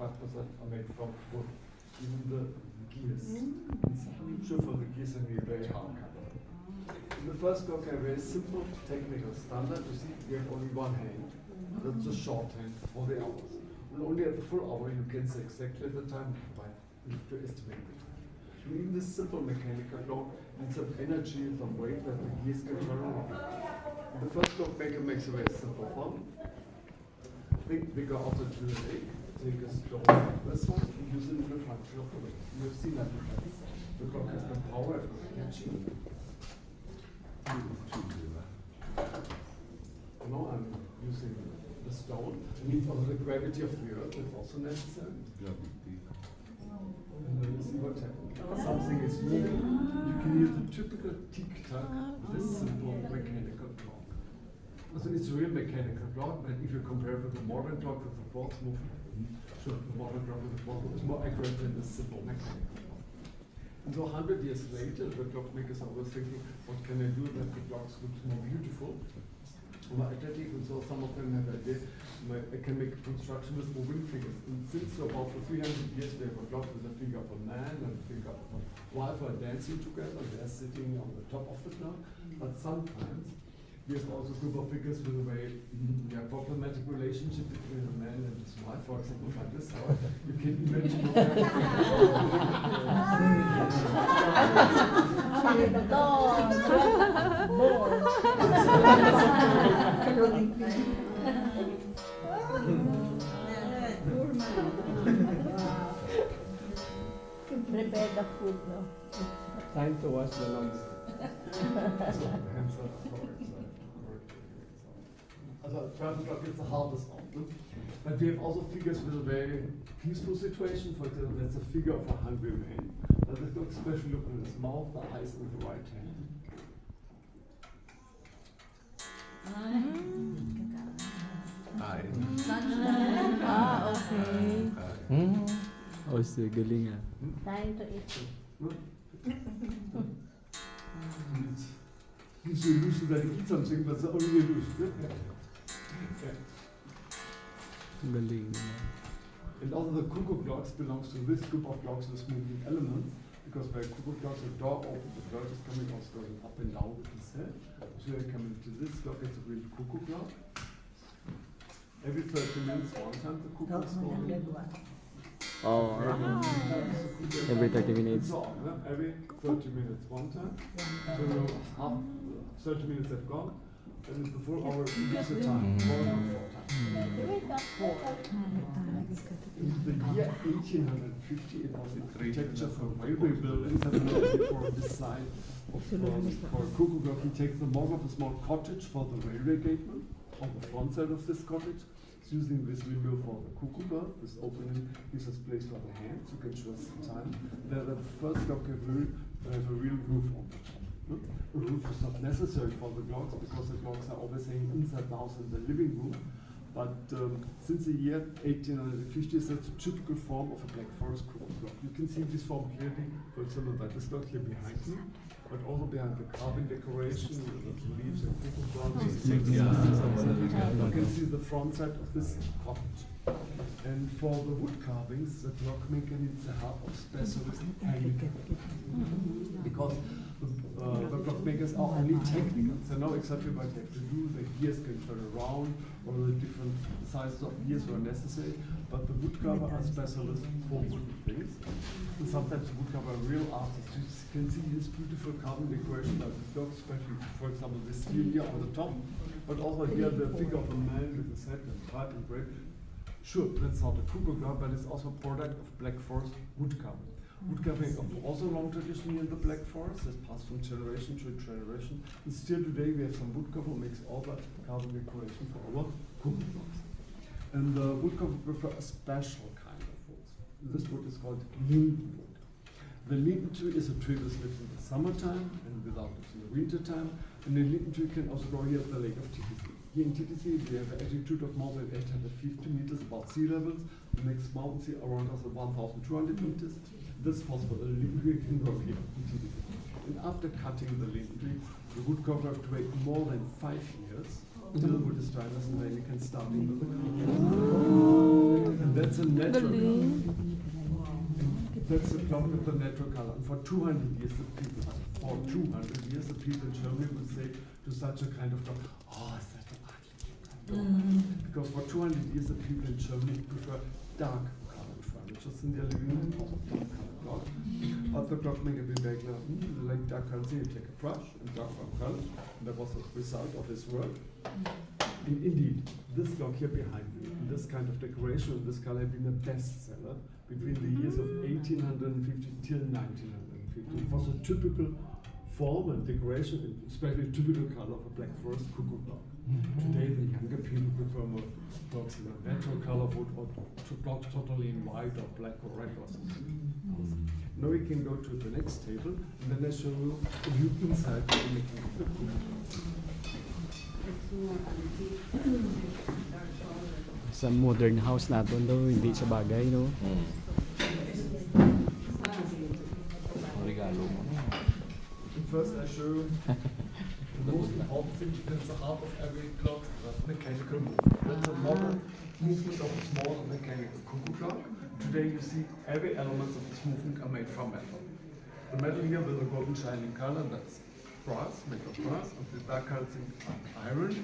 are made from wood. Even the gears. It's unusual for the gears and be very hard. In the first clock, a very simple technical standard. You see, we have only one hand. That's the shorthand for the hours. And only at the full hour you can say exactly the time by you have to estimate the time. And even this simple mechanical clock needs some energy, some weight that the gears can turn around. The first clockmaker makes a very simple form. Think bigger also to the leg. Take a stone like this one and use it in the function of the weight. You have seen that before. The clock has got power and energy. Now I'm using the stone. It needs also the gravity of the earth is also necessary. And then you see what happens. Something is moving. You can hear the typical tick-tock of this simple mechanical clock. So it's a real mechanical clock, but if you compare it with the modern clock with the quartz movement, sure, the modern clock with the quartz is more accurate than the simple mechanical clock. And so 100 years later, the clockmakers are always thinking, what can I do that the clocks look more beautiful, more athletic, and so some of them have the idea, I can make a construction with moving figures. And since about for 300 years, we have a clock with a figure of a man and a figure of a wife are dancing together, they're sitting on the top of the clock, but sometimes we have also a group of figures with a very problematic relationship between a man and his wife, for example, like this. How you can imagine prepare the food now. Time to wash the lungs. Also 12 o'clock is the hardest one. But we have also figures with a very peaceful situation. For example, that's a figure of a hungry man. That is especially look at his mouth, the eyes, and the right hand. Okay. Oh, sige, galing ah. Time to eat. Gives you illusion that you eat something, but it's only illusion. Galing. And also the cuckoo clocks belongs to this group of clocks with moving elements, because by cuckoo clocks the door opens, the bird is coming also going up and down with his head. So you come into this clock, it's a real cuckoo clock. Every 30 minutes, one time the cuckoo is going. Oh, every 30 minutes. So, every 30 minutes, one time. So you have 30 minutes have gone, and the full hour is the time. In the year 1850, it was architecture for railway buildings and for a design for a cuckoo clock. He takes the model of a small cottage for the railway gateman on the front side of this cottage. It's using this window for the cuckoo bird. This opening gives us place for the hands. You can show us the time. The first clock have a real roof on the top. A roof is not necessary for the clocks because the clocks are always hanging inside the house in the living room. But since the year 1850, it's a typical form of a Black Forest cuckoo clock. You can see this form clearly, for example, by this clock here behind me, but also behind the carving decoration with the leaves and cuckoo clocks. You can see the front side of this cottage. And for the wood carvings, the clockmaker needs the help of specialist handicraft. Because the clockmakers are only technical. They know exactly what they have to do. The gears can turn around, or the different sizes of gears were necessary. But the woodcarver are specialists for wooden things. And sometimes the woodcarver are real artists. You can see this beautiful carving decoration like the clock, especially, for example, this steel here on the top. But also here the figure of a man with his head and pipe and break. Sure, that's not a cuckoo clock, but it's also a product of Black Forest woodcarving. Woodcarving is also a long tradition here in the Black Forest. It's passed from generation to generation. And still today we have some woodcarver who makes all that carving decoration for our cuckoo clocks. And the woodcarver prefer a special kind of wood. This wood is called linden wood. The linden tree is a tree that lives in the summertime and without it in the winter time. And the linden tree can also grow here at the lake of Tetisee. Here in Tetisee, we have an altitude of more than 850 meters above sea levels. The next mountain sea around us is 1,200 meters. This is possible. A linden tree can grow here in Tetisee. And after cutting the linden tree, the woodcarver have to wait more than 5 years little wood is dryness, and then you can start in with the clock. And that's a natural color. That's a clock with the natural color. And for 200 years, the people in Germany would say to such a kind of clock, oh, such an ugly clock. Because for 200 years, the people in Germany prefer dark colored furniture in their living room, also dark colored clock. But the clockmaker will make like dark colors. You take a brush and dark color. And that was the result of his work. And indeed, this clock here behind me, this kind of decoration and this color have been a bestseller between the years of 1850 till 1950. It was a typical form and decoration, especially typical color of a black forest cuckoo clock. Today, the younger people prefer more clocks in a natural color wood or clocks totally in white or black or red or something else. Now we can go to the next table, and then I show you a view inside the making of the cuckoo clock. Sa modern house natin daw, hindi sa bagay, no? Regalo mo. First, I show you the most important thing, that's the heart of every clock, the mechanical movement. That's the modern movement of a small mechanical cuckoo clock. Today you see every element of this movement are made from metal. The metal here with a golden shining color, that's brass, made of brass, and the dark color thing iron.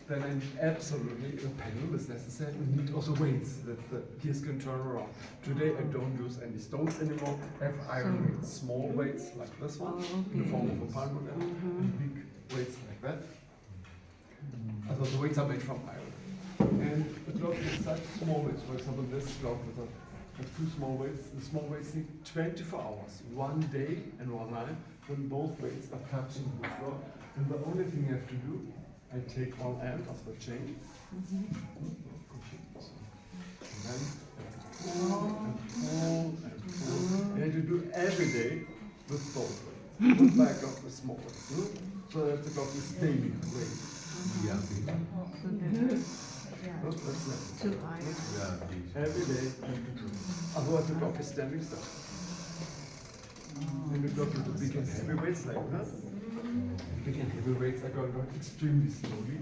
Then I need absolutely a pendulum is necessary. We need also weights that the gears can turn around. Today I don't use any stones anymore. I have iron weights, small weights like this one, in the form of a palmwood apple, and big weights like that. So the weights are made from iron. And the clock is such small weights. For example, this clock with two small weights. The small weights need 24 hours, 1 day and 1 night, when both weights are touching the floor. And the only thing you have to do, I take one end of the chain, and then pull and pull and pull. And you have to do every day with both weights. The back of the small weights. So that the clock is daily weight. Yeah. That's necessary. Every day you have to do it. Otherwise the clock is standing still. When the clock is the big and heavy weights like that. Big and heavy weights are going down extremely slowly.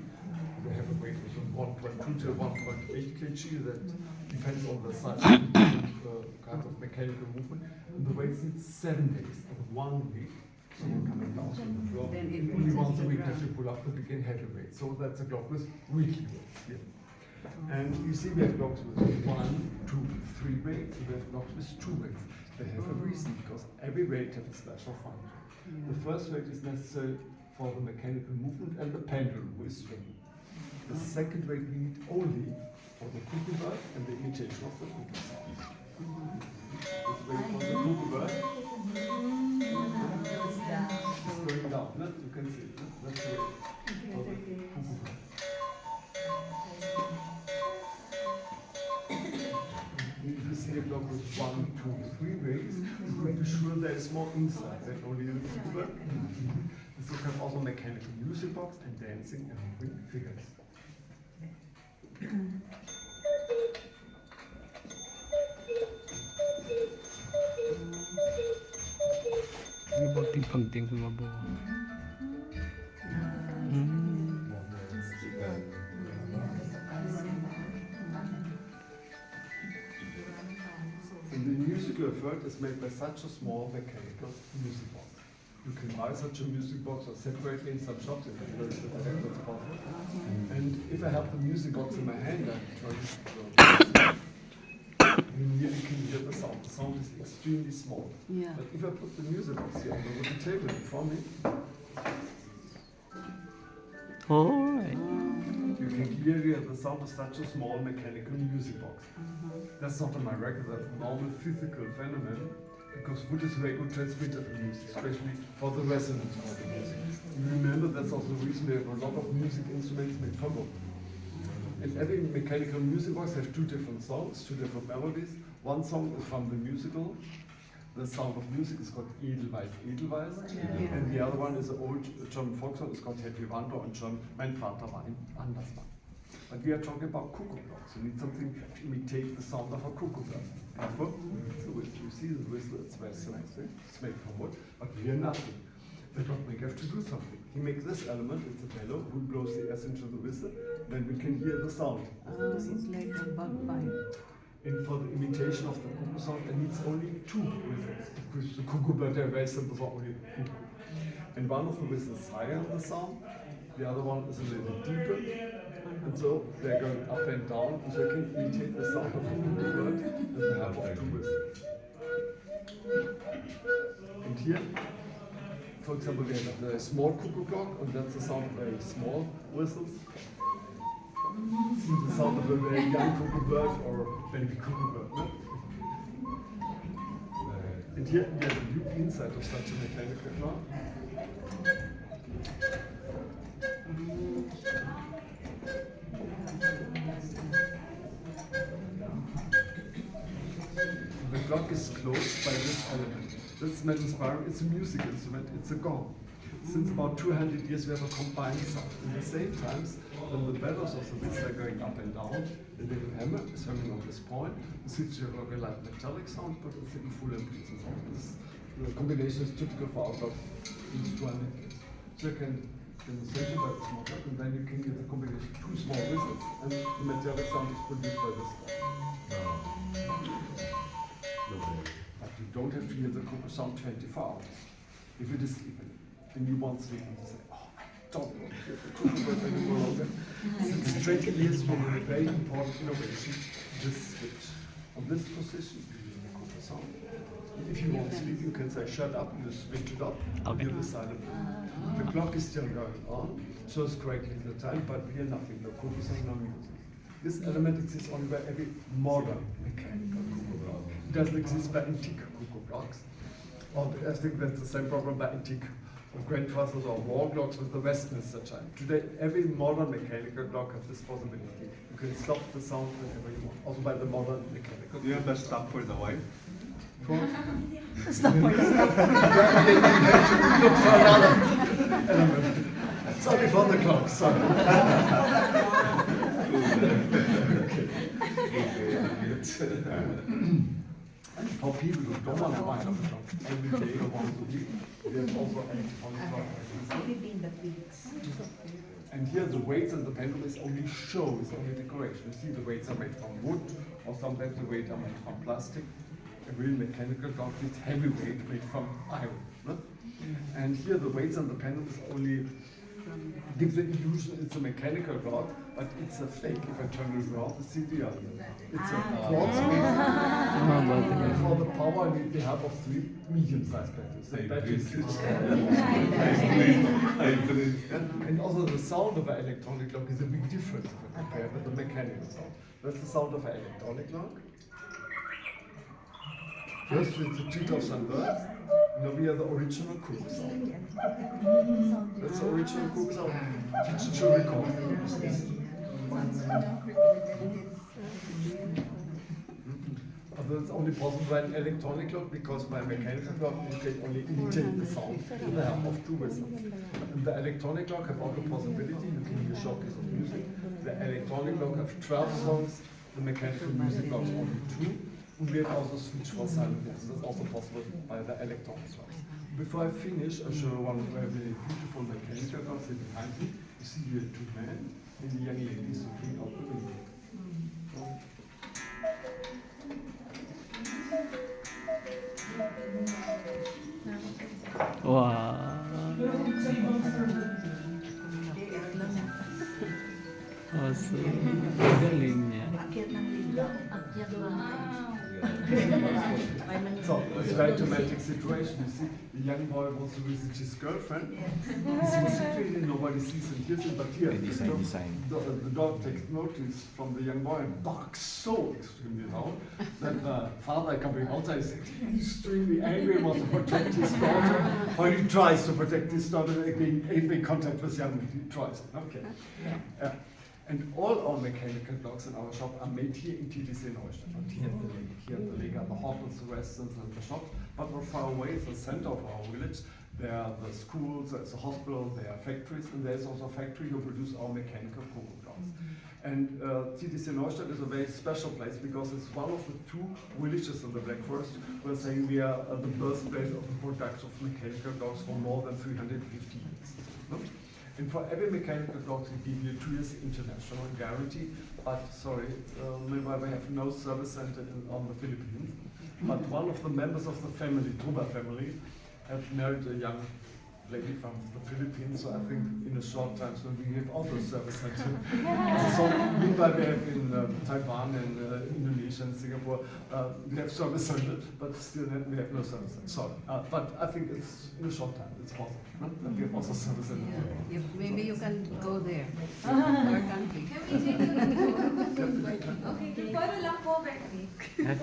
They have a weight from 1.2 to 1.8 kg. That depends on the size of the kind of mechanical movement. And the weights need 7 days and 1 week. So you're coming down from the floor. Only once a week have to pull up the big and heavy weights. So that's a clock with weekly weights here. And you see we have clocks with 1, 2, 3 weights. And we have clocks with 2 weights. They have a reason because every weight has a special function. The first weight is necessary for the mechanical movement and the pendulum with swinging. The second weight we need only for the cuckoo bird and the imitation of the cuckoo sound. This weight for the cuckoo bird is going down. You can see it. That's the weight for the cuckoo bird. If you see a clock with 1, 2, 3 weights, you can be sure there is more inside than only the cuckoo bird. So you can also mechanical music box and dancing and moving figures. Ano ba ting sumabo? And the musical effect is made by such a small mechanical music box. You can buy such a music box or separately in some shops if it's possible. And if I have the music box in my hand, I try to you nearly can hear the sound. The sound is extremely small. Yeah. But if I put the music box here on the wooden table before me, Alright. you can clearly hear the sound of such a small mechanical music box. That's not on my record, that's a normal physical phenomenon. Because wood is a very good transmitter of music, especially for the resonance of the music. You remember that's also the reason we have a lot of music instruments made from wood. And every mechanical music box has 2 different songs, 2 different melodies. One song is from the musical. The sound of music is called Edelweiss, Edelweiss. And the other one is an old German folk song, it's called Happy Wander und German, Mein Vater war ein Andersmann. But we are talking about cuckoo clocks. You need something to imitate the sound of a cuckoo clock. Therefore, it's a whistle. You see the whistle, it's very nice. It's made from wood, but we hear nothing. The clockmaker have to do something. he makes this element, it's a bellow, who blows the air into the whistle, then we can hear the sound. It's like a bagpipe. And for the imitation of the cuckoo sound, it needs only 2 whistles, because the cuckoo bird, they're very simple for only cuckoo. And one of the whistles is higher in the sound, the other one is a little deeper, and so they're going up and down, and so you can imitate the sound of the cuckoo bird with the help of 2 whistles. And here, for example, we have the small cuckoo clock, and that's the sound of very small whistles. See the sound of a very young cuckoo bird or baby cuckoo bird. No? And here we have a view inside of such a mechanical clock. The clock is closed by this element. This metal spiral, it's a music instrument, it's a gong. Since about 200 years we have a combined sound. At the same times, when the bellows of the whistle are going up and down, the little hammer is hanging on this point. This gives you a light metallic sound, but it's in full amplitude sound. The combination is typical for out of these 200 years. So you can demonstration by the small clock, and then you can get the combination of 2 small whistles, and the metallic sound is produced by this clock. But you don't have to hear the cuckoo sound 24 hours. If it is sleeping, and you want sleep, and you say, oh, I don't want to hear the cuckoo bird anymore longer. Since 20 years, we have a very important innovation, this switch. On this position, you hear the cuckoo sound. If you want to sleep, you can say, shut up, you switch it off, Okay. hear the silent. The clock is still going on, shows correctly the time, but we hear nothing, no cuckoo sound, no music. This element exists only by every modern mechanical cuckoo clock. It doesn't exist by antique cuckoo clocks. Or I think that's the same problem by antique grandfathers or wall clocks with the Westminster chime. Today, every modern mechanical clock has this possibility. You can stop the sound whenever you want, also by the modern mechanical Do you have the stop for the wife? clock. Stop for the stop. Look for another element. It's only for the clock, sorry. And for people who don't want to buy a clock every day or once a week, there's also electronic clock. Everything that beats. And here the weights and the pendulum is only show, is only decoration. You see the weights are made from wood, or sometimes the weights are made from plastic. A real mechanical clock is heavy weight made from iron. No? And here the weights and the pendulum is only give the illusion it's a mechanical clock, but it's a fake. If I turn it around, it's the other. It's a quartz weight. And for the power, I need the help of 3 medium-sized batteries. The batteries I agree. and also the sound of an electronic clock is a big difference if I compare with the mechanical sound. That's the sound of an electronic clock. First it's the tweet of some birds. Now we have the original cuckoo sound. That's the original cuckoo sound. Digital record. But that's only possible by an electronic clock, because by a mechanical clock you can only imitate the sound with the help of 2 whistles. And the electronic clock have all the possibility, you can hear short piece of music. The electronic clock have 12 songs, the mechanical music clock only 2. And we have also switched for silent whistles. That's also possible by the electronic clocks. Before I finish, I'll show one very beautiful mechanical clock here behind me. You see here 2 men and the young ladies looking out the window. Wow. Awesome. Galing niya. Akyat ng ligaw. Akyat ng So, it's a very dramatic situation. You see, the young boy wants to visit his girlfriend. He's in secret, nobody sees him, hears him, but here, the dog takes notice from the young boy and barks so extremely loud that the father coming outside is extremely angry and wants to protect his daughter, or he tries to protect his daughter against every contact with young men. He tries. Okay. And all our mechanical clocks in our shop are made here in tetisee Neustadt. Not here at the lake. Here at the lake are the hotels, the restaurants, and the shops. But not far away is the center of our village. There are the schools, there's a hospital, there are factories, and there's also a factory who produce our mechanical cuckoo clocks. And tetisee Neustadt is a very special place because it's one of the two villages in the Black Forest where saying we are the birthplace of the production of mechanical dogs for more than 350 years. No? And for every mechanical dog, we give you 2 years international guarantee. But sorry, meanwhile we have no service center on the Philippines. But one of the members of the family, Truba family, have married a young lady from the Philippines. So I think in a short time, so we have also service center. So meanwhile we have in Taiwan and Indonesia and Singapore, we have service center, but still we have no service center. Sorry, but I think it's in a short time it's possible. Huh? That we have also service center. Yeah. Maybe you can go there. Our country. Can we take you to? Okay, photo lang po, Becky.